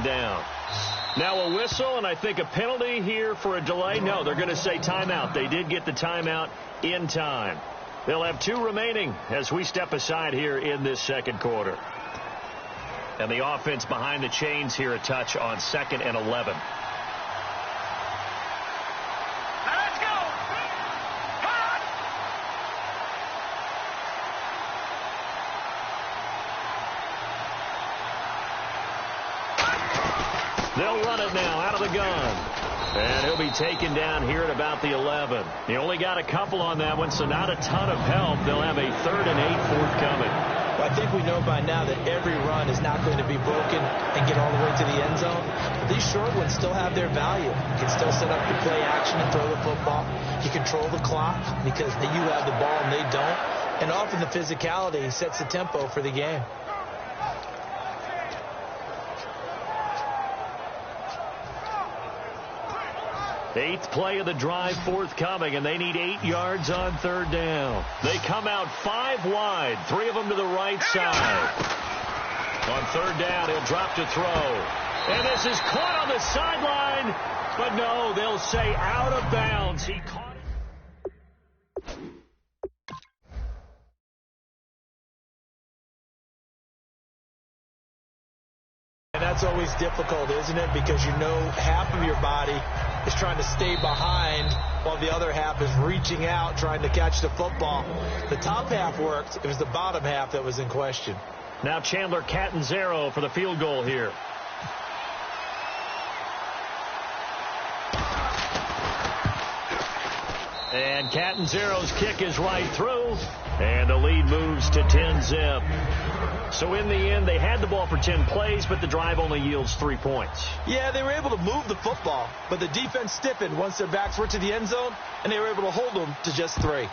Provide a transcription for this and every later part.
second down. Now a whistle, and I think a penalty here for a delay. No, they're going to say timeout. They did get the timeout in time. They'll have 2 remaining as we step aside here in this second quarter. And the offense behind the chains here a touch on 2nd and 11. They'll run it now out of the gun. And he'll be taken down here at about the 11. He only got a couple on that one, so not a ton of help. They'll have a 3rd and 8 forthcoming. Well, I think we know by now that every run is not going to be broken and get all the way to the end zone. But these short ones still have their value. You can still set up your play action and throw the football. You control the clock because you have the ball and they don't. And often the physicality sets the tempo for the game. The 8th play of the drive forthcoming, and they need 8 yards on 3rd down. They come out 5 wide, 3 of them to the right side. On 3rd down, he'll drop to throw. And this is caught on the sideline, but no, they'll say out of bounds. He caught it. And that's always difficult, isn't it? Because you know half of your body is trying to stay behind while the other half is reaching out, trying to catch the football. The top half worked. It was the bottom half that was in question. Now Chandler Catanzaro for the field goal here. And Catanzaro's kick is right through. And the lead moves to 10-zip. So in the end, they had the ball for 10 plays, but the drive only yields 3 points. Yeah, they were able to move the football, but the defense stiffened once their backs were to the end zone, and they were able to hold them to just 3.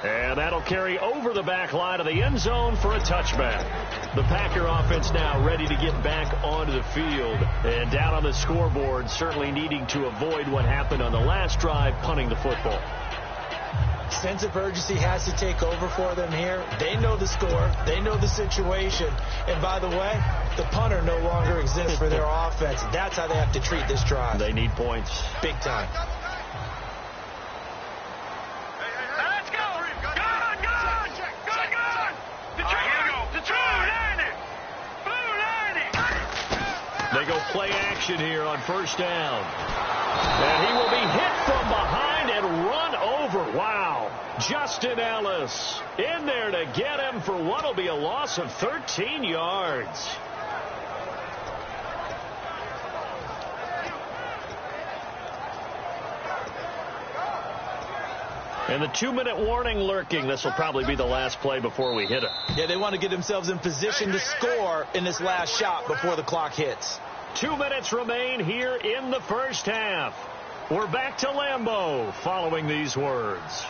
And that'll carry over the back line of the end zone for a touchback. The Packer offense now ready to get back onto the field. And down on the scoreboard, certainly needing to avoid what happened on the last drive, punting the football. Sense of urgency has to take over for them here. They know the score. They know the situation. And by the way, the punter no longer exists for their offense. That's how they have to treat this drive. They need points. Big time. They go play action here on 1st down. And he will be hit from behind and run over. Wow. Justin Ellis in there to get him for what will be a loss of 13 yards. And the 2-minute warning lurking. This will probably be the last play before we hit it. Yeah, they want to get themselves in position to score in this last shot before the clock hits. 2 minutes remain here in the first half. We're back to Lambeau following these words.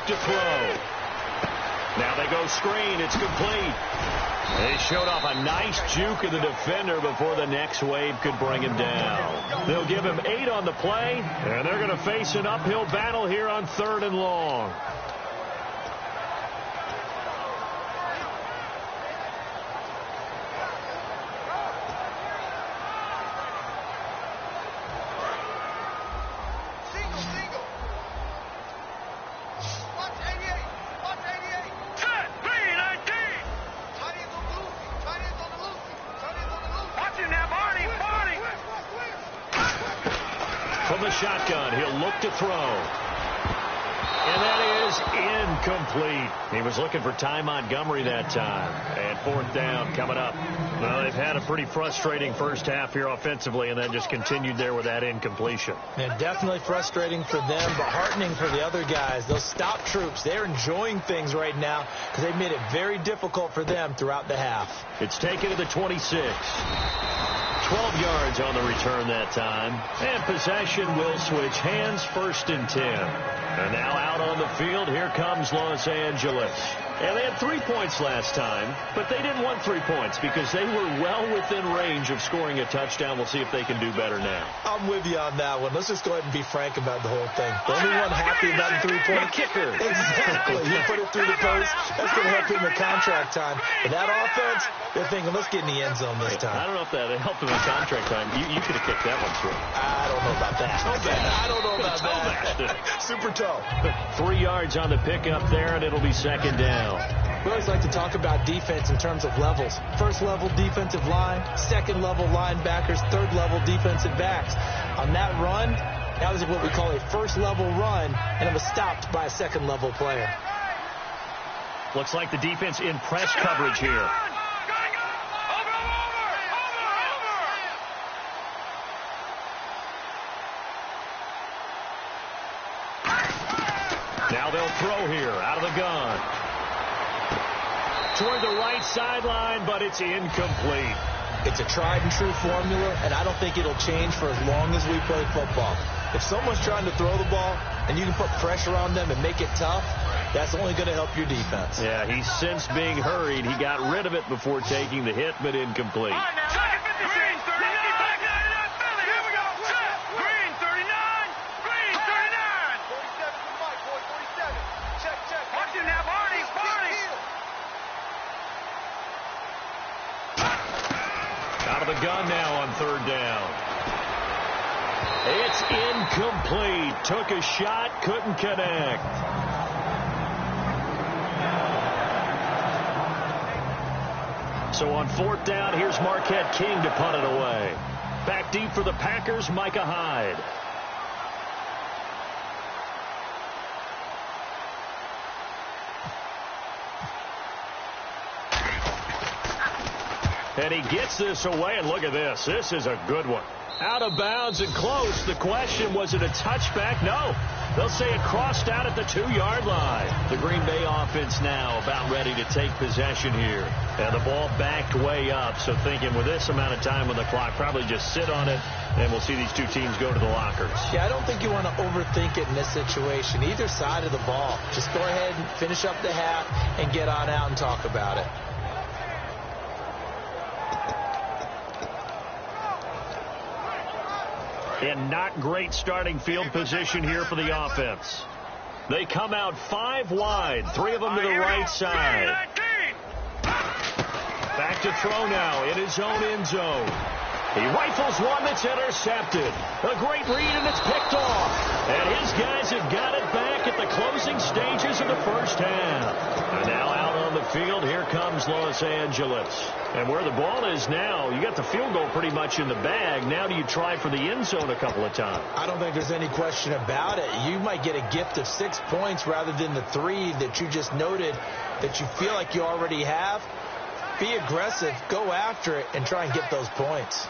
To throw. Now they go screen. It's complete. They showed off a nice juke of the defender before the next wave could bring him down. They'll give him 8 on the play, and they're going to face an uphill battle here on 3rd and long. From the shotgun, he'll look to throw. And that is is incomplete. He was looking for Ty Montgomery that time. And fourth down coming up. Well, they've had a pretty frustrating first half here offensively, and then just continued there with that incompletion. And definitely frustrating for them, but heartening for the other guys. Those stop troops, they're enjoying things right now because they've made it very difficult for them throughout the half. It's taken to the 26. 12 yards on the return that time. And possession will switch hands, 1st and 10. And now out on the field, here comes Los Angeles. And they had 3 points last time, but they didn't want 3 points because they were well within range of scoring a touchdown. We'll see if they can do better now. I'm with you on that one. Let's just go ahead and be frank about the whole thing. The only one happy about the 3-point kicker. Exactly. You put it through the post. That's going to help him in contract time. But that offense, they're thinking, let's get in the end zone this time. I don't know if that helped him in contract time. You could have kicked that one through. I don't know about that. I don't know about that. Super toe. 3 yards on the pickup there, and it'll be 2nd down. We always like to talk about defense in terms of levels. First level defensive line, second level linebackers, third level defensive backs. On that run, that was what we call a first level run, and it was stopped by a second level player. Looks like the defense in press coverage here. Now they'll throw here out of the gun. Toward the right sideline, but it's incomplete. It's a tried-and-true formula, and I don't think it'll change for as long as we play football. If someone's trying to throw the ball and you can put pressure on them and make it tough, that's only going to help your defense. Yeah, he's since being hurried. He got rid of it before taking the hit, but incomplete. The gun now on 3rd down. It's incomplete. Took a shot, couldn't connect. So on 4th down, here's Marquette King to punt it away. Back deep for the Packers, Micah Hyde. And he gets this away, and look at this. This is a good one. Out of bounds and close. The question, was it a touchback? No. They'll say it crossed out at the 2-yard line. The Green Bay offense now about ready to take possession here. And the ball backed way up, so thinking with this amount of time on the clock, probably just sit on it, and we'll see these two teams go to the lockers. Yeah, I don't think you want to overthink it in this situation. Either side of the ball. Just go ahead and finish up the half and get on out and talk about it. And not great starting field position here for the offense. They come out 5 wide, 3 of them to the right side. Back to throw now in his own end zone. He rifles one that's intercepted. A great read, and it's picked off. And his guys have got it back at the closing stages of the first half. And now out on the field, here comes Los Angeles. And where the ball is now, you got the field goal pretty much in the bag. Now do you try for the end zone a couple of times? I don't think there's any question about it. You might get a gift of 6 points rather than the 3 that you just noted that you feel like you already have. Be aggressive, go after it, and try and get those points.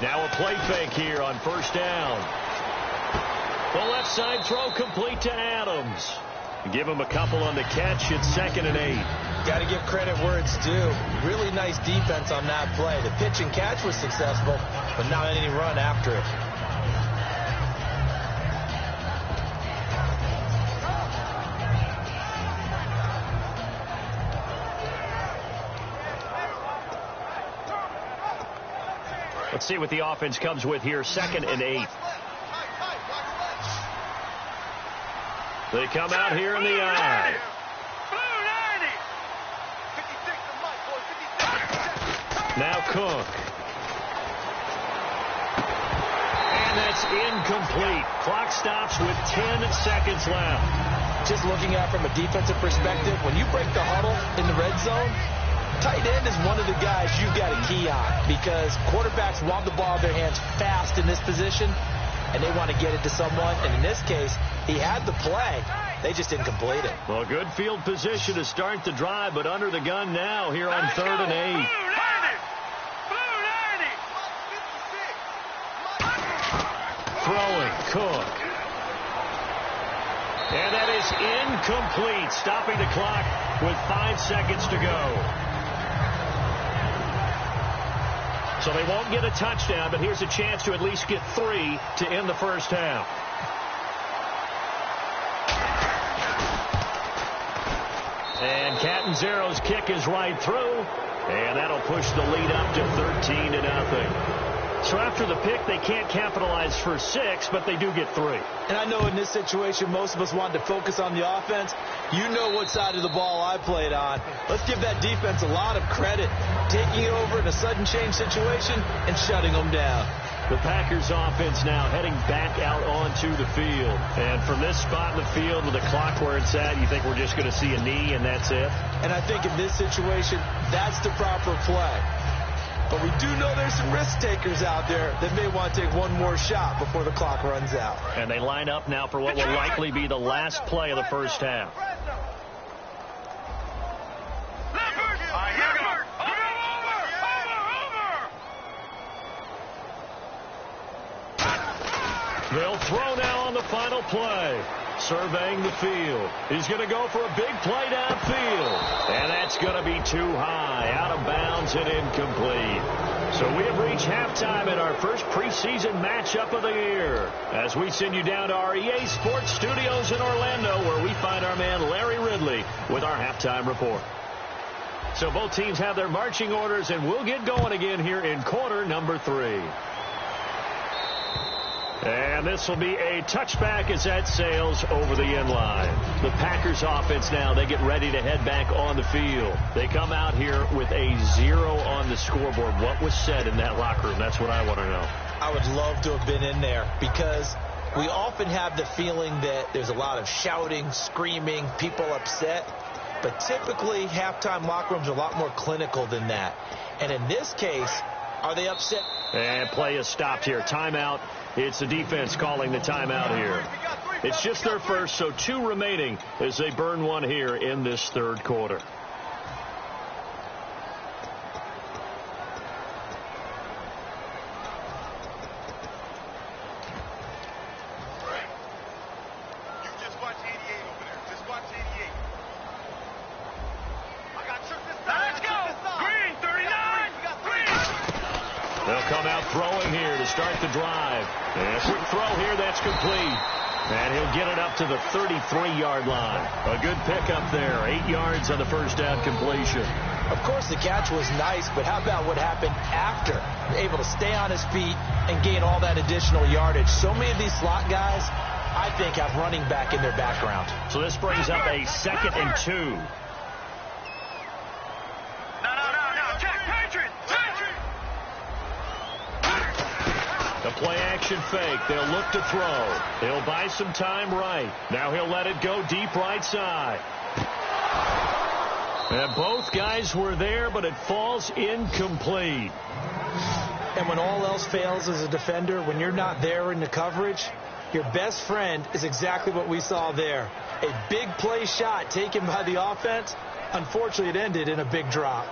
Now a play fake here on 1st down. The left side throw complete to Adams. Give him a couple on the catch. It's 2nd and 8. Got to give credit where it's due. Really nice defense on that play. The pitch and catch was successful, but not any run after it. Let's see what the offense comes with here. 2nd and 8. They come out here in the eye. Now Cook. And that's incomplete. Clock stops with 10 seconds left. Just looking at it from a defensive perspective, when you break the huddle in the red zone, Tight end is one of the guys you've got to key on because quarterbacks want the ball in their hands fast in this position, and they want to get it to someone. And in this case, he had the play. They just didn't complete it. Well, good field position to start the drive, but under the gun now here on 3rd and 8. Throwing, Cook. And that is incomplete, stopping the clock with 5 seconds to go. So they won't get a touchdown, but here's a chance to at least get 3 to end the first half. And Catanzaro's kick is right through, and that'll push the lead up to 13-0. So after the pick, they can't capitalize for 6, but they do get 3. And I know in this situation, most of us wanted to focus on the offense. You know what side of the ball I played on. Let's give that defense a lot of credit, taking it over in a sudden change situation and shutting them down. The Packers offense now heading back out onto the field. And from this spot in the field with the clock where it's at, you think we're just going to see a knee and that's it? And I think in this situation, that's the proper play. But we do know there's some risk takers out there that may want to take one more shot before the clock runs out. And they line up now for what will likely be the last play of the first half. They'll throw now on the final play. Surveying the field. He's going to go for a big play downfield. And that's going to be too high. Out of bounds and incomplete. So we have reached halftime in our first preseason matchup of the year. As we send you down to our EA Sports Studios in Orlando, where we find our man Larry Ridley with our halftime report. So both teams have their marching orders, and we'll get going again here in quarter number 3. And this will be a touchback as that sails over the end line. The Packers offense now, they get ready to head back on the field. They come out here with a 0 on the scoreboard. What was said in that locker room? That's what I want to know. I would love to have been in there because we often have the feeling that there's a lot of shouting, screaming, people upset. But typically, halftime locker rooms are a lot more clinical than that. And in this case, are they upset? And play is stopped here. Timeout. It's the defense calling the timeout here. It's just their first, so 2 remaining as they burn one here in this third quarter. They'll come out throwing here to start the drive. And a quick throw here, that's complete. And he'll get it up to the 33-yard line. A good pickup there. 8 yards on the first down completion. Of course, the catch was nice, but how about what happened after? Able to stay on his feet and gain all that additional yardage. So many of these slot guys, I think, have running back in their background. So this brings up a 2nd and 2. The play-action fake. They'll look to throw. He'll buy some time right. Now he'll let it go deep right side. And both guys were there, but it falls incomplete. And when all else fails as a defender, when you're not there in the coverage, your best friend is exactly what we saw there. A big play shot taken by the offense. Unfortunately, it ended in a big drop.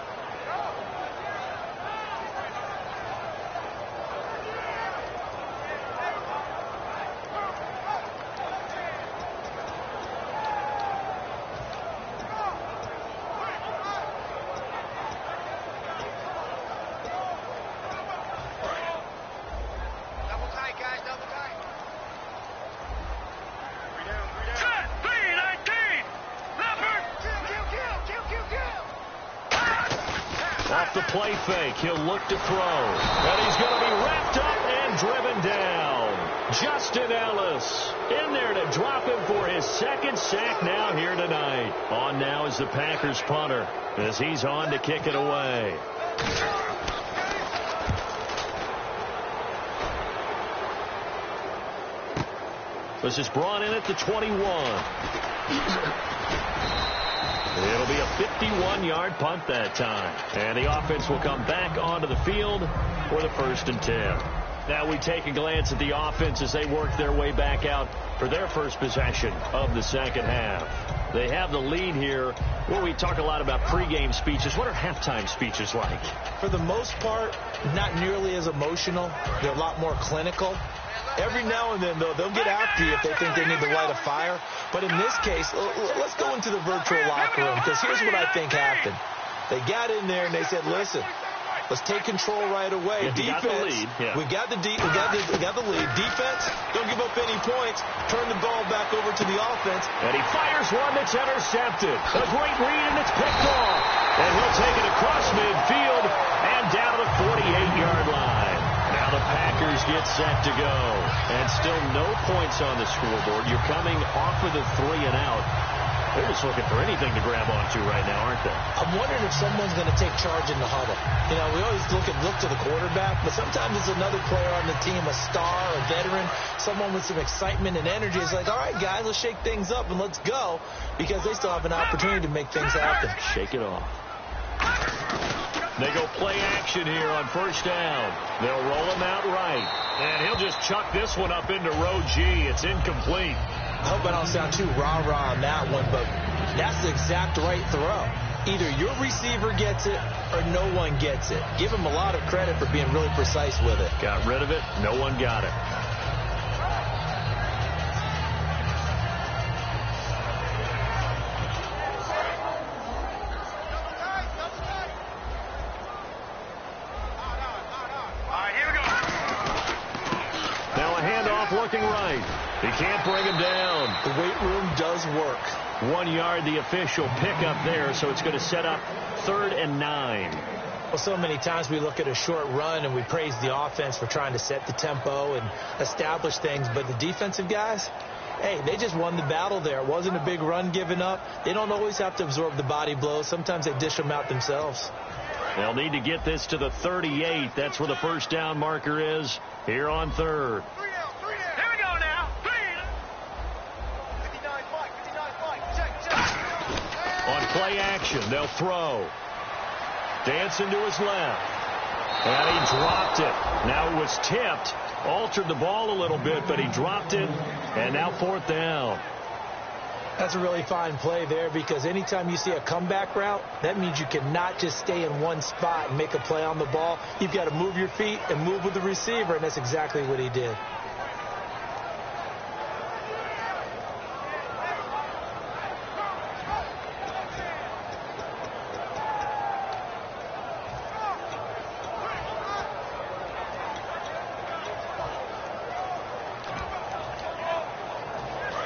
Off the play fake, he'll look to throw. And he's going to be wrapped up and driven down. Justin Ellis in there to drop him for his 2nd sack now here tonight. On now is the Packers punter as he's on to kick it away. This is brought in at the 21. It'll be a 51-yard punt that time. And the offense will come back onto the field for the 1st and 10. Now we take a glance at the offense as they work their way back out for their first possession of the second half. They have the lead here. Well, we talk a lot about pregame speeches. What are halftime speeches like? For the most part, not nearly as emotional. They're a lot more clinical. Every now and then, though, they'll get after you if they think they need to light a fire. But in this case, let's go into the virtual locker room, because here's what I think happened. They got in there and they said, listen, let's take control right away. Yeah, Defense, we got the lead. Defense, don't give up any points. Turn the ball back over to the offense. And he fires one that's intercepted. A great read, and it's picked off. And he'll take it across midfield and down to the 48-yard line. Now the Packers get set to go. And still no points on the scoreboard. You're coming off of the 3 and out. They're just looking for anything to grab onto right now, aren't they? I'm wondering if someone's going to take charge in the huddle. You know, we always look to the quarterback, but sometimes it's another player on the team, a star, a veteran, someone with some excitement and energy. It's like, all right, guys, let's shake things up and let's go, because they still have an opportunity to make things happen. Shake it off. They go play action here on 1st down. They'll roll him out right. And he'll just chuck this one up into row G. It's incomplete. I hope I don't sound too rah-rah on that one, but that's the exact right throw. Either your receiver gets it or no one gets it. Give him a lot of credit for being really precise with it. Got rid of it. No one got it. Looking right. He can't bring him down. The weight room does work. 1 yard, the official pickup there, so it's going to set up 3rd and 9. Well, so many times we look at a short run and we praise the offense for trying to set the tempo and establish things, but the defensive guys, hey, they just won the battle there. It wasn't a big run given up. They don't always have to absorb the body blows. Sometimes they dish them out themselves. They'll need to get this to the 38. That's where the 1st down marker is here on 3rd. On play action, they'll throw. Dancing to his left. And he dropped it. Now it was tipped. Altered the ball a little bit, but he dropped it. And now 4th down. That's a really fine play there, because anytime you see a comeback route, that means you cannot just stay in one spot and make a play on the ball. You've got to move your feet and move with the receiver, and that's exactly what he did.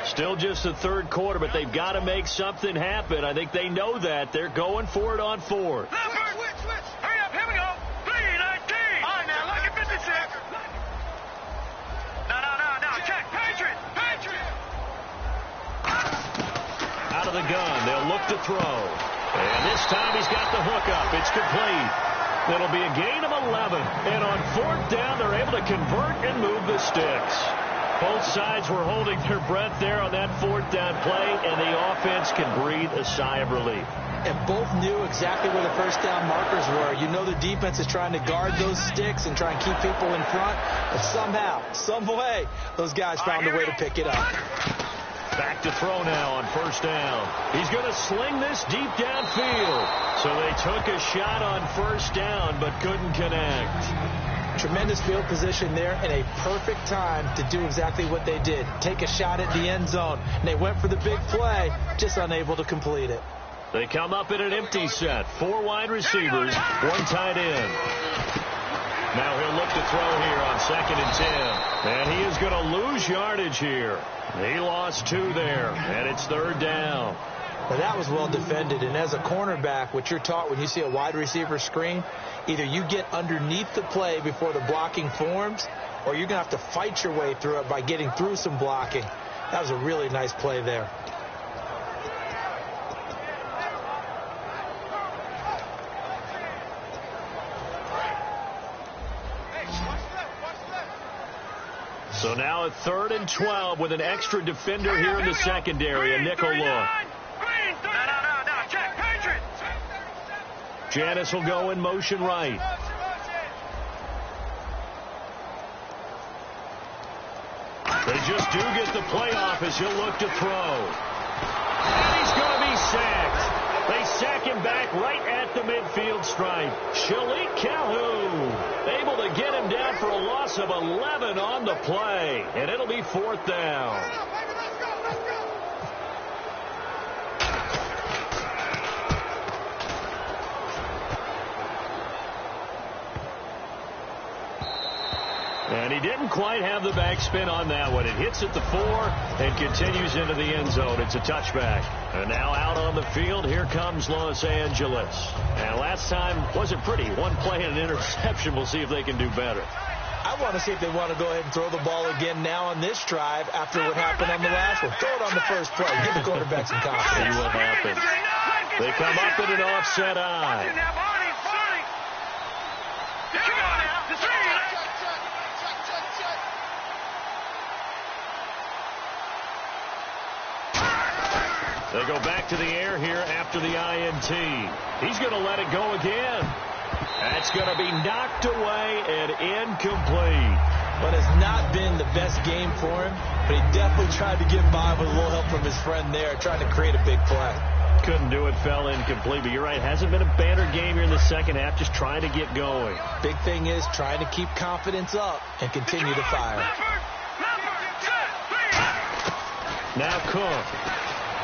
Still just the 3rd quarter, but they've got to make something happen. I think they know that. They're going for it on 4th. Switch. Hurry up. Here we go. 3-19. All right, now, look at 56. No. Check. Patriot. Out of the gun. They'll look to throw. And this time he's got the hook up. It's complete. It'll be a gain of 11. And on 4th down, they're able to convert and move the sticks. Both sides were holding their breath there on that 4th down play, and the offense can breathe a sigh of relief. And both knew exactly where the 1st down markers were. You know the defense is trying to guard those sticks and try and keep people in front, but somehow, some way, those guys found a way to pick it up. Back to throw now on 1st down. He's going to sling this deep downfield. So they took a shot on 1st down, but couldn't connect. Tremendous field position there and a perfect time to do exactly what they did. Take a shot at the end zone. And they went for the big play, just unable to complete it. They come up in an empty set. 4 wide receivers, 1 tight end. Now he'll look to throw here on 2nd and 10. And he is going to lose yardage here. He lost 2 there, and it's 3rd down. Well, that was well defended, and as a cornerback, what you're taught when you see a wide receiver screen, either you get underneath the play before the blocking forms, or you're going to have to fight your way through it by getting through some blocking. That was a really nice play there. So now at 3rd and 12 with an extra defender here in the secondary, a nickel look. No, check. Janice will go in motion right. They just do get the playoff as he'll look to throw. And he's going to be sacked. They sack him back right at the midfield stripe. Shalik Calhoun able to get him down for a loss of 11 on the play. And it'll be 4th down. And he didn't quite have the backspin on that one. It hits at the 4 and continues into the end zone. It's a touchback. And now out on the field, here comes Los Angeles. And last time wasn't pretty. One play and an interception. We'll see if they can do better. I want to see if they want to go ahead and throw the ball again now on this drive after what happened on the last one. Throw it on the first play. Give the quarterback some confidence. See what happens. They come up at an offset eye. They go back to the air here after the INT. He's going to let it go again. That's going to be knocked away and incomplete. But it's not been the best game for him, but he definitely tried to get by with a little help from his friend there, trying to create a big play. Couldn't do it, fell incomplete. But you're right, hasn't been a banner game here in the second half, just trying to get going. Big thing is trying to keep confidence up and continue to fire. Now Cook.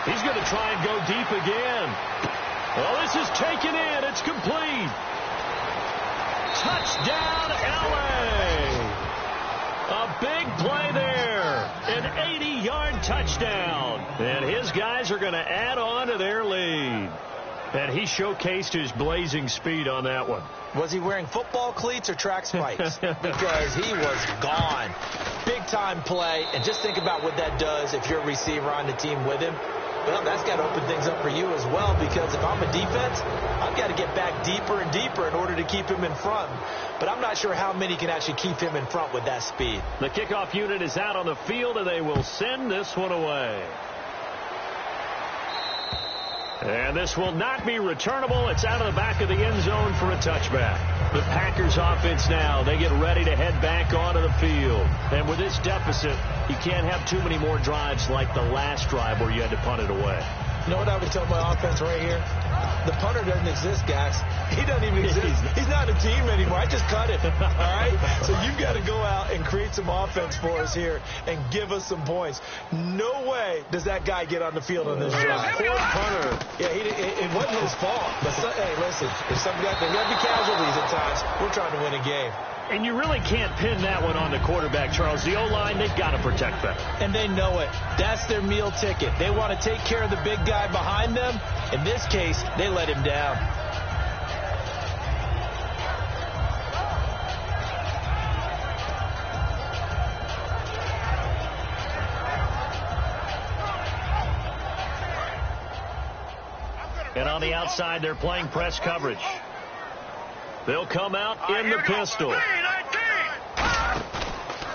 He's going to try and go deep again. Oh, this is taken in. It's complete. Touchdown, L.A. A big play there. An 80-yard touchdown. And his guys are going to add on to their lead. And he showcased his blazing speed on that one. Was he wearing football cleats or track spikes? Because he was gone. Big-time play. And just think about what that does if you're a receiver on the team with him. Well, that's got to open things up for you as well, because if I'm a defense, I've got to get back deeper and deeper in order to keep him in front. But I'm not sure how many can actually keep him in front with that speed. The kickoff unit is out on the field, and they will send this one away. And this will not be returnable. It's out of the back of the end zone for a touchback. The Packers offense now, they get ready to head back onto the field. And with this deficit, you can't have too many more drives like the last drive where you had to punt it away. You know what I would tell my offense right here? The punter doesn't exist, guys. He doesn't even exist. He's not a team anymore. I just cut it. All right? So you've got to go out and create some offense for us here and give us some points. No way does that guy get on the field on this drive. Poor punter. Yeah, it wasn't his fault. But hey, listen, there's got to be casualties at times. We're trying to win a game. And you really can't pin that one on the quarterback, Charles. The O-line, they've got to protect better. And they know it. That's their meal ticket. They want to take care of the big guy behind them. In this case, they let him down. And on the outside, they're playing press coverage. They'll come out in the pistol.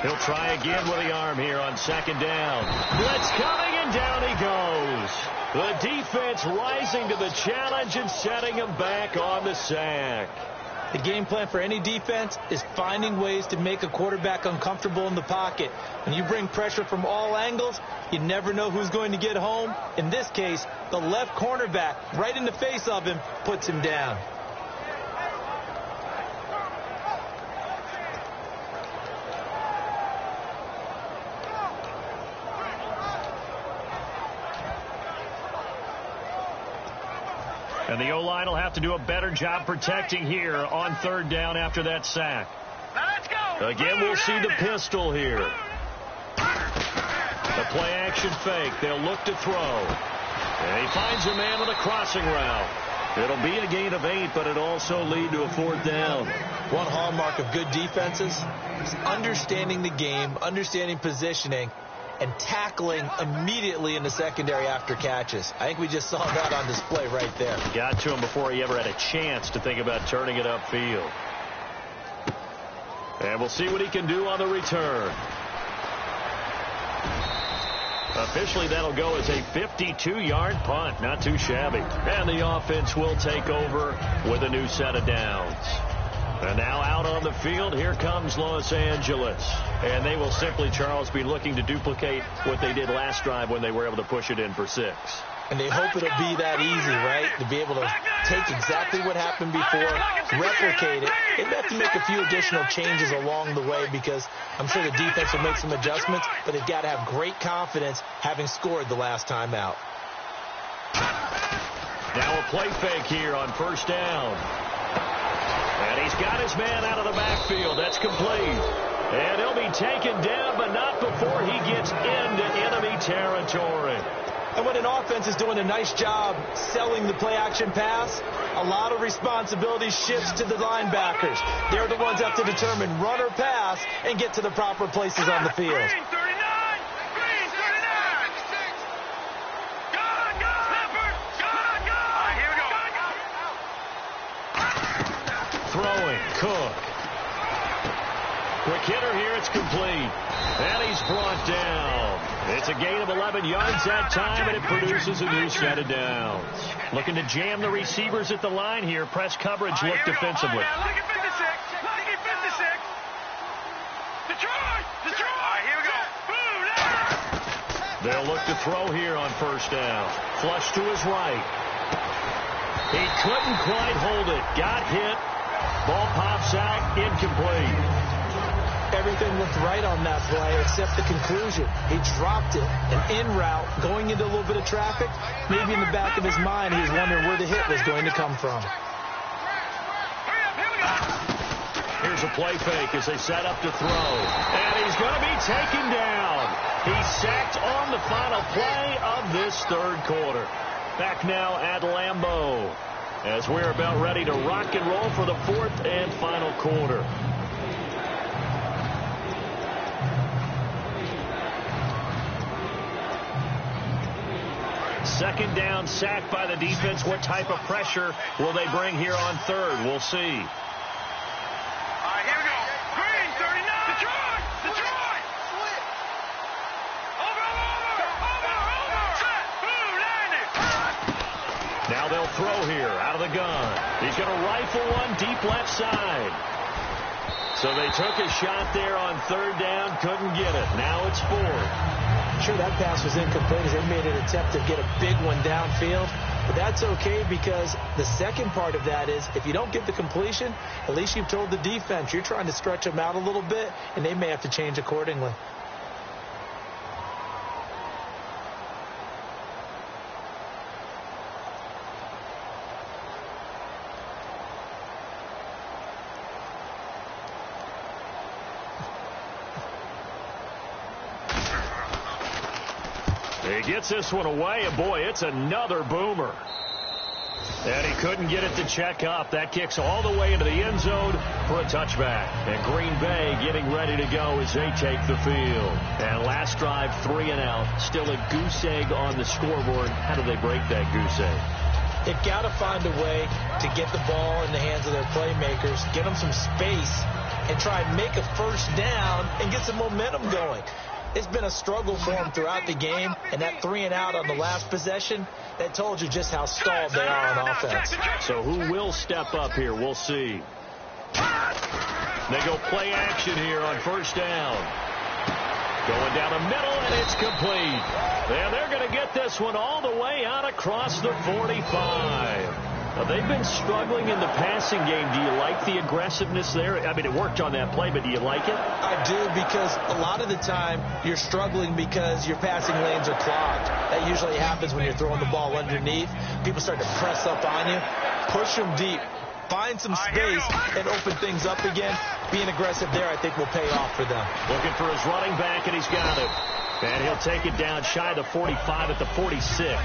He'll try again with the arm here on second down. Blitz coming, and down he goes. The defense rising to the challenge and setting him back on the sack. The game plan for any defense is finding ways to make a quarterback uncomfortable in the pocket. When you bring pressure from all angles, you never know who's going to get home. In this case, the left cornerback right in the face of him puts him down. And the O-line will have to do a better job protecting here on third down after that sack. Let's go. Again, we'll see the pistol here. The play-action fake. They'll look to throw. And he finds a man with a crossing route. It'll be a gain of 8, but it'll also lead to a fourth down. One hallmark of good defenses is understanding the game, understanding positioning, and tackling immediately in the secondary after catches. I think we just saw that on display right there. Got to him before he ever had a chance to think about turning it upfield. And we'll see what he can do on the return. Officially, that'll go as a 52-yard punt. Not too shabby. And the offense will take over with a new set of downs. And now out on the field, here comes Los Angeles. And they will simply, Charles, be looking to duplicate what they did last drive when they were able to push it in for 6. And they hope it'll be that easy, right? To be able to take exactly what happened before, replicate it. They have to make a few additional changes along the way because I'm sure the defense will make some adjustments, but they've got to have great confidence having scored the last time out. Now a play fake here on first down. And he's got his man out of the backfield. That's complete. And he'll be taken down, but not before he gets into enemy territory. And when an offense is doing a nice job selling the play-action pass, a lot of responsibility shifts to the linebackers. They're the ones that have to determine run or pass and get to the proper places on the field. Green 39! Green 39! Go! Leopard! Go! Here we go. Throwing, Cook. Quick hitter here, it's complete. And he's brought down. It's a gain of 11 yards that time, and it produces a new set of downs. Looking to jam the receivers at the line here. Press coverage look defensively. Look at 56. Look at 56. Detroit! Detroit! Here we go. Boom! They'll look to throw here on first down. Flush to his right. He couldn't quite hold it. Got hit. Ball pops out. Incomplete. Everything looked right on that play except the conclusion. He dropped it, an en route, going into a little bit of traffic. Maybe in the back of his mind, he was wondering where the hit was going to come from. Here's a play fake as they set up to throw. And he's going to be taken down. He's sacked on the final play of this third quarter. Back now at Lambeau as we're about ready to rock and roll for the fourth and final quarter. Second down, sacked by the defense. What type of pressure will they bring here on third? We'll see. Here we go. Green 39. Detroit! Detroit! Over! Set! Boom! Landed! Now they'll throw here out of the gun. He's going to rifle one deep left side. So they took a shot there on third down, couldn't get it. Now it's fourth. Sure, that pass was incomplete as they made an attempt to get a big one downfield. But that's okay because the second part of that is if you don't get the completion, at least you've told the defense you're trying to stretch them out a little bit, and they may have to change accordingly. He gets this one away, and boy, it's another boomer. And he couldn't get it to check up. That kicks all the way into the end zone for a touchback. And Green Bay getting ready to go as they take the field. And last drive, 3 and out. Still a goose egg on the scoreboard. How do they break that goose egg? They've got to find a way to get the ball in the hands of their playmakers, get them some space, and try and make a first down and get some momentum going. It's been a struggle for them throughout the game, and that 3 and out on the last possession, that told you just how stalled they are on offense. So who will step up here? We'll see. They go play action here on first down. Going down the middle, and it's complete. And they're going to get this one all the way out across the 45. Now, they've been struggling in the passing game. Do you like the aggressiveness there? I mean, it worked on that play, but do you like it? I do, because a lot of the time you're struggling because your passing lanes are clogged. That usually happens when you're throwing the ball underneath. People start to press up on you. Push them deep. Find some space and open things up again. Being aggressive there, I think, will pay off for them. Looking for his running back, and he's got it. And he'll take it down shy of the 45 at the 46.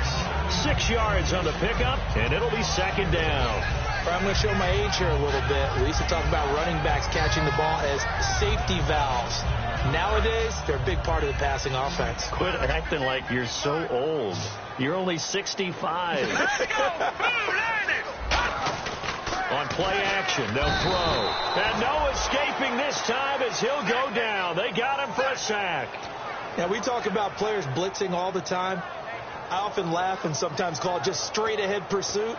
6 yards on the pickup, and it'll be second down. I'm going to show my age here a little bit. We used to talk about running backs catching the ball as safety valves. Nowadays, they're a big part of the passing offense. Quit acting like you're so old. You're only 65. On play action, they'll throw. And no escaping this time as he'll go down. They got him for a sack. Now, we talk about players blitzing all the time. I often laugh and sometimes call it just straight-ahead pursuit.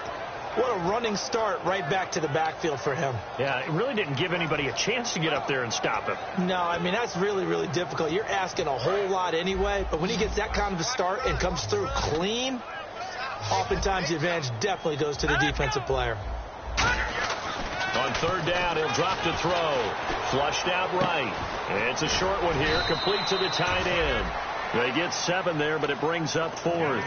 What a running start right back to the backfield for him. Yeah, it really didn't give anybody a chance to get up there and stop him. No, I mean, that's really, really difficult. You're asking a whole lot anyway, but when he gets that kind of a start and comes through clean, oftentimes the advantage definitely goes to the defensive player. On third down, he'll drop to throw. Flushed out right. It's a short one here, complete to the tight end. They get 7 there, but it brings up 4th.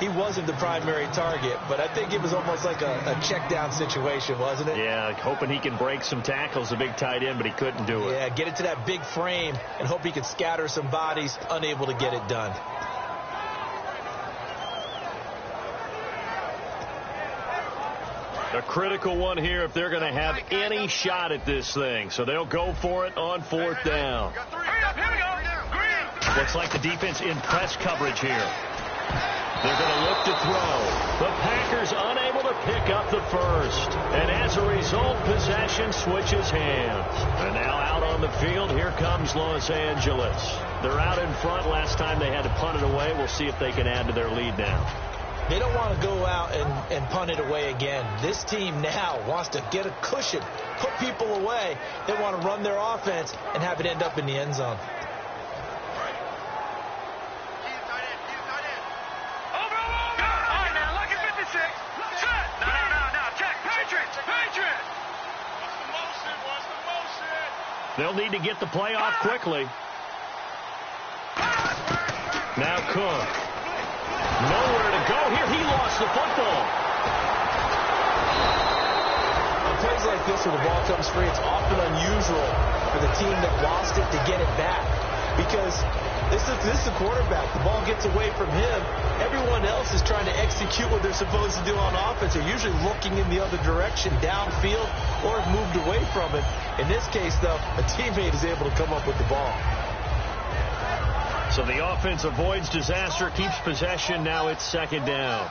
He wasn't the primary target, but I think it was almost like a check down situation, wasn't it? Yeah, hoping he can break some tackles, a big tight end, but he couldn't do it. Yeah, get it to that big frame and hope he can scatter some bodies, unable to get it done. A critical one here if they're going to have any shot at this thing. So they'll go for it on 4th down. Looks like the defense in press coverage here. They're going to look to throw. The Packers unable to pick up the first. And as a result, possession switches hands. And now out on the field, here comes Los Angeles. They're out in front. Last time they had to punt it away. We'll see if they can add to their lead now. They don't want to go out and punt it away again. This team now wants to get a cushion, put people away. They want to run their offense and have it end up in the end zone. They'll need to get the play off quickly. Now Cook. Nowhere to go here. He lost the football. On plays like this where the ball comes free, it's often unusual for the team that lost it to get it back. Because this is the quarterback. The ball gets away from him. Everyone else is trying to execute what they're supposed to do on offense. They're usually looking in the other direction, downfield, or have moved away from it. In this case, though, a teammate is able to come up with the ball. So the offense avoids disaster, keeps possession. Now it's 2nd down.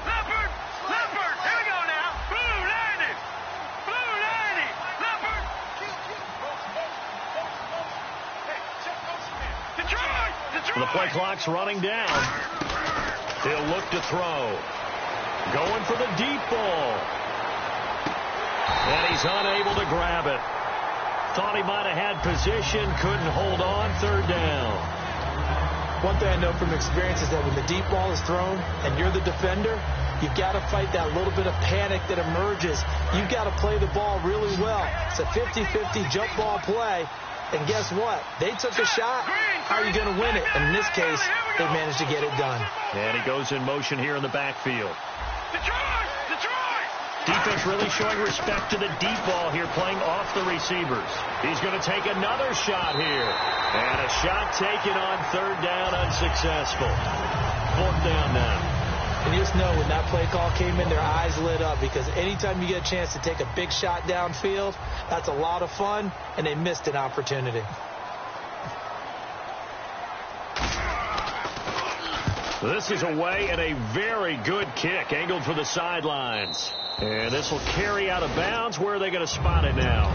Leopard! Leopard! Here we go now! Blue 90! Blue 90! Leopard! Detroit! Detroit! The play clock's running down. He'll look to throw. Going for the deep ball. And he's unable to grab it. Thought he might have had position, couldn't hold on. 3rd down. One thing I know from experience is that when the deep ball is thrown and you're the defender, you've got to fight that little bit of panic that emerges. You've got to play the ball really well. It's a 50-50 jump ball play. And guess what? They took a shot. How are you going to win it? And in this case, they managed to get it done. And he goes in motion here in the backfield. Detroit! Detroit! Defense really showing respect to the deep ball here, playing off the receivers. He's going to take another shot here. And a shot taken on 3rd down, unsuccessful. 4th down now. And you just know when that play call came in, their eyes lit up, because anytime you get a chance to take a big shot downfield, that's a lot of fun, and they missed an opportunity. This is away and a very good kick, angled for the sidelines. And this will carry out of bounds. Where are they going to spot it now?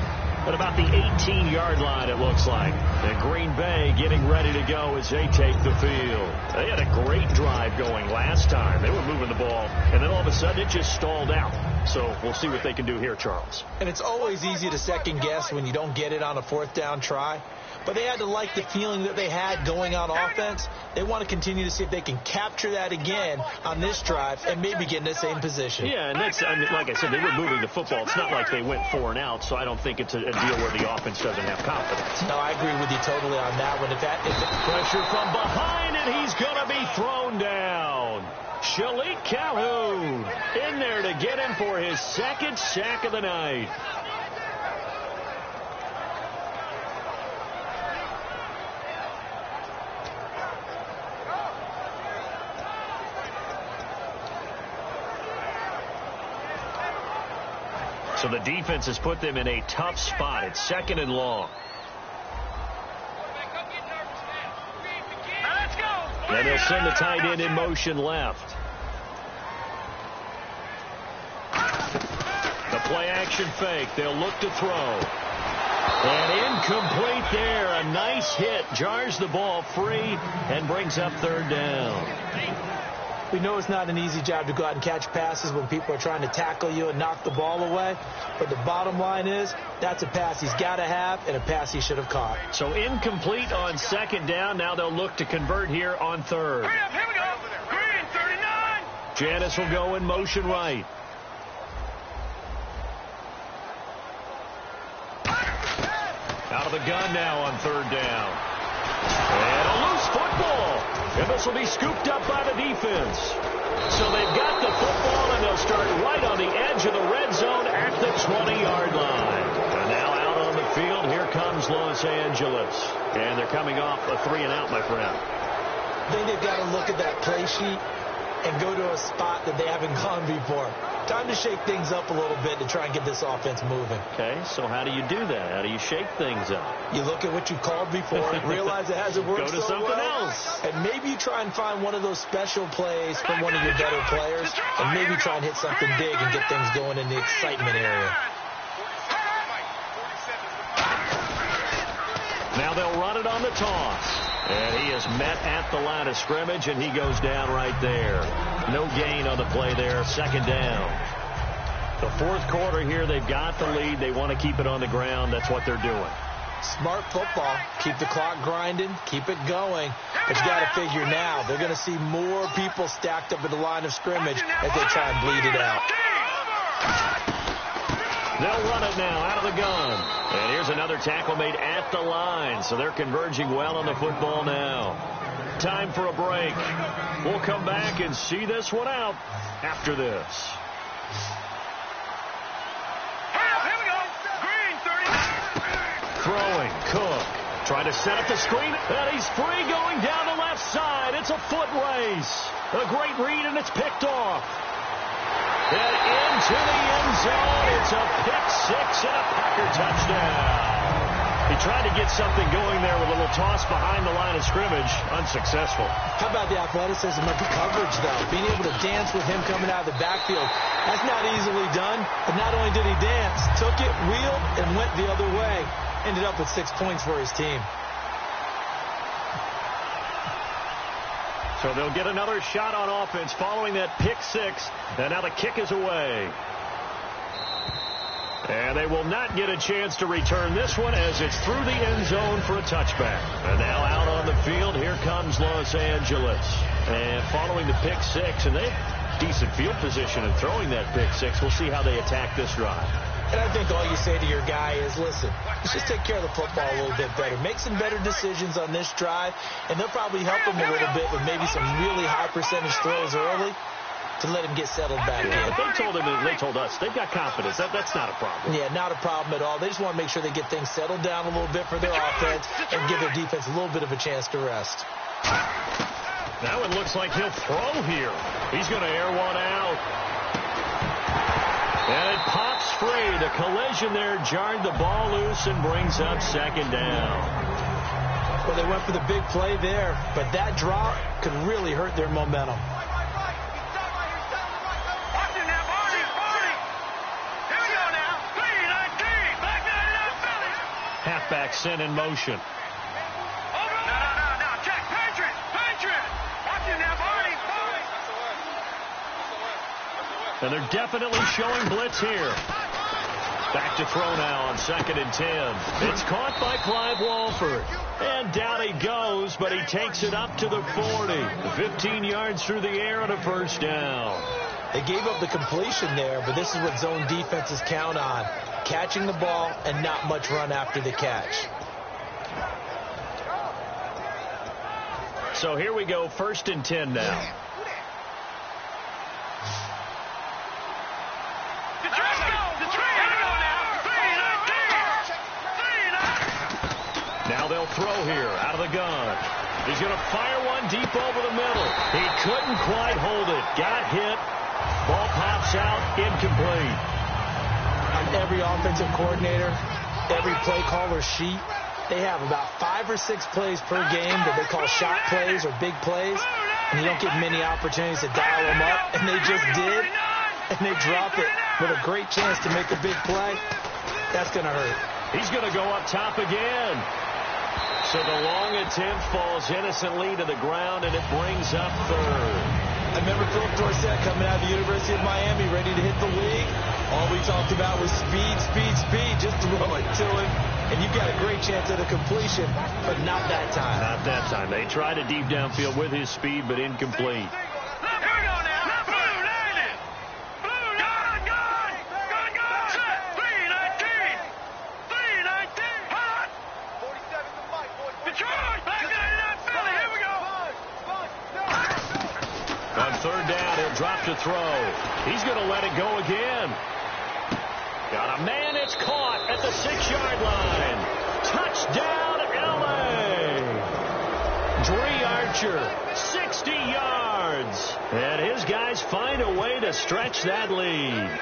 At about the 18-yard line, it looks like. And Green Bay getting ready to go as they take the field. They had a great drive going last time. They were moving the ball, and then all of a sudden it just stalled out. So we'll see what they can do here, Charles. And it's always easy to second guess when you don't get it on a 4th down try. But they had to like the feeling that they had going on offense. They want to continue to see if they can capture that again on this drive and maybe get in the same position. Yeah, and that's, I mean, like I said, they were moving the football. It's not like they went 4 and out, so I don't think it's a deal where the offense doesn't have confidence. No, I agree with you totally on that one. If pressure from behind, and he's going to be thrown down. Shalik Calhoun in there to get him for his 2nd sack of the night. So the defense has put them in a tough spot. It's 2nd and long. And they'll send the tight end in motion left. The play action fake. They'll look to throw. And incomplete there. A nice hit. Jars the ball free and brings up third down. We know it's not an easy job to go out and catch passes when people are trying to tackle you and knock the ball away. But the bottom line is, that's a pass he's got to have and a pass he should have caught. So incomplete on second down. Now they'll look to convert here on third. Hurry up, here we go. Green, 39. Janice will go in motion right. Out of the gun now on third down. And a loose football. And this will be scooped up by the defense. So they've got the football, and they'll start right on the edge of the red zone at the 20-yard line. And now out on the field, here comes Los Angeles. And they're coming off a 3-and-out, my friend. I think they've got to look at that play sheet and go to a spot that they haven't gone before. Time to shake things up a little bit to try and get this offense moving. Okay, so how do you do that? How do you shake things up? You look at what you called before, realize it hasn't worked Go to so something well, else. and maybe you try and find one of those special plays from one of your better players, and maybe try and hit something big and get things going in the excitement area. Now they'll run it on the toss. And he is met at the line of scrimmage, and he goes down right there. No gain on the play there. Second down. The fourth quarter here, they've got the lead. They want to keep it on the ground. That's what they're doing. Smart football. Keep the clock grinding. Keep it going. But you got to figure now, they're going to see more people stacked up at the line of scrimmage as they try and bleed it out. They'll run it now out of the gun. And here's another tackle made at the line. So they're converging well on the football now. Time for a break. We'll come back and see this one out after this. Here we go. Green, 39. Throwing, Cook. Trying to set up the screen. And he's free going down the left side. It's a foot race. A great read, and it's picked off. And into the end zone. It's a pick six and a Packer touchdown. He tried to get something going there with a little toss behind the line of scrimmage. Unsuccessful. How about the athleticism of the coverage, though? Being able to dance with him coming out of the backfield. That's not easily done. But not only did he dance, took it, wheeled, and went the other way. Ended up with 6 points for his team. So they'll get another shot on offense following that pick six. And now the kick is away. And they will not get a chance to return this one as it's through the end zone for a touchback. And now out on the field, here comes Los Angeles. And following the pick six, and they have decent field position in throwing that pick six. We'll see how they attack this drive. And I think all you say to your guy is, listen, let's just take care of the football a little bit better. Make some better decisions on this drive, and they'll probably help him a little bit with maybe some really high percentage throws early to let him get settled back in. But they told us, they've got confidence. That's not a problem. Yeah, not a problem at all. They just want to make sure they get things settled down a little bit for their offense and give their defense a little bit of a chance to rest. Now it looks like he'll throw here. He's going to air one out. And it pops free. The collision there jarred the ball loose and brings up second down. Well, they went for the big play there, but that drop could really hurt their momentum. Watching that, Barney. Here we go now. 3-19. Back 99 Phillies. Halfback sent in motion. No. Check. Patriot. Watching that, Barney. And they're definitely showing blitz here. Back to throw now on 2nd and 10. It's caught by Clive Walford. And down he goes, but he takes it up to the 40. 15 yards through the air and a first down. They gave up the completion there, but this is what zone defenses count on. Catching the ball and not much run after the catch. So here we go, 1st and 10 now. Now they'll throw here out of the gun. He's going to fire one deep over the middle. He couldn't quite hold it. Got hit. Ball pops out. Incomplete. On every offensive coordinator, every play caller sheet, they have about 5 or 6 plays per game that they call shot plays or big plays. And you don't get many opportunities to dial them up. And they just did. And they drop it with a great chance to make a big play. That's going to hurt. He's going to go up top again. So the long attempt falls innocently to the ground, and it brings up third. I remember Philip Dorsett coming out of the University of Miami ready to hit the league. All we talked about was speed, speed, speed. Just throw it to him, and you've got a great chance at a completion, but not that time. Not that time. They tried a deep downfield with his speed, but incomplete. On third down, he'll drop to throw. He's going to let it go again. Got a man. It's caught at the 6-yard line. Touchdown, L.A. Dree Archer, 60 yards. And his guys find a way to stretch that lead.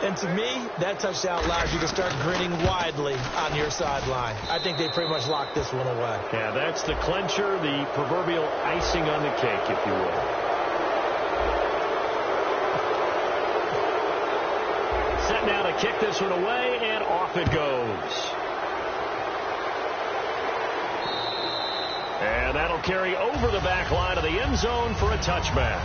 And to me, that touchdown allows you to start grinning widely on your sideline. I think they pretty much locked this one away. Yeah, that's the clincher, the proverbial icing on the cake, if you will. Set now to kick this one away, and off it goes. And that'll carry over the back line of the end zone for a touchback.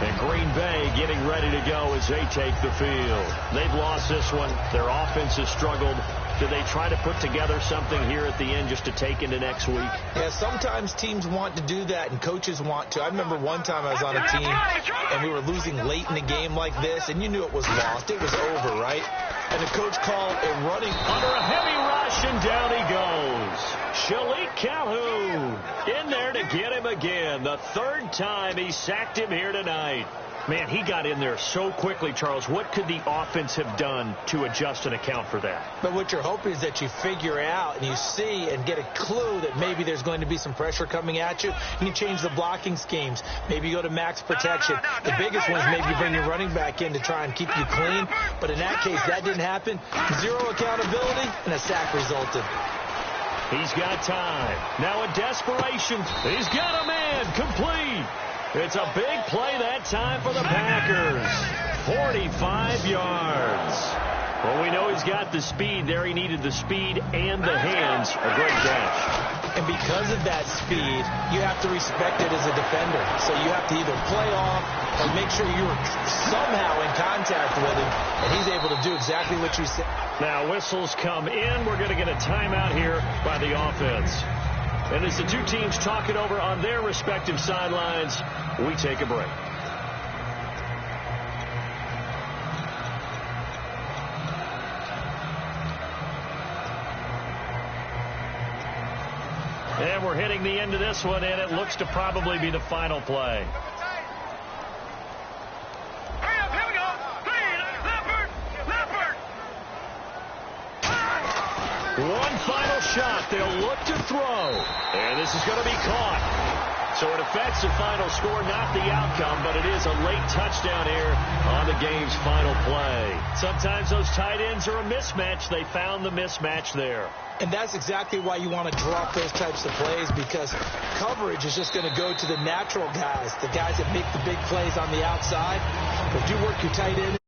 And Green Bay getting ready to go as they take the field. They've lost this one. Their offense has struggled. Do they try to put together something here at the end just to take into next week? Yeah, sometimes teams want to do that and coaches want to. I remember one time I was on a team and we were losing late in the game like this, and you knew it was lost. It was over, right? And the coach called a running under a heavy rush, and down he goes. Shalik Calhoun in there to get him again. The third time he sacked him here tonight. Man, he got in there so quickly, Charles. What could the offense have done to adjust and account for that? But what you're hoping is that you figure out and you see and get a clue that maybe there's going to be some pressure coming at you, and you change the blocking schemes. Maybe you go to max protection. The biggest one is maybe you bring your running back in to try and keep you clean. But in that case, that didn't happen. Zero accountability, and a sack resulted. He's got time. Now a desperation. He's got a man. Complete. It's a big play that time for the Packers. 45 yards. Well, we know he's got the speed there. He needed the speed and the hands. A great dash. And because of that speed, you have to respect it as a defender. So you have to either play off or make sure you're somehow in contact with him, and he's able to do exactly what you said. Now whistles come in. We're going to get a timeout here by the offense. And as the two teams talk it over on their respective sidelines, we take a break. And we're hitting the end of this one, and it looks to probably be the final play. One final shot. They'll look to throw. And this is going to be caught. So it affects the final score, not the outcome, but it is a late touchdown here on the game's final play. Sometimes those tight ends are a mismatch. They found the mismatch there. And that's exactly why you want to drop those types of plays, because coverage is just going to go to the natural guys, the guys that make the big plays on the outside. But do work your tight end.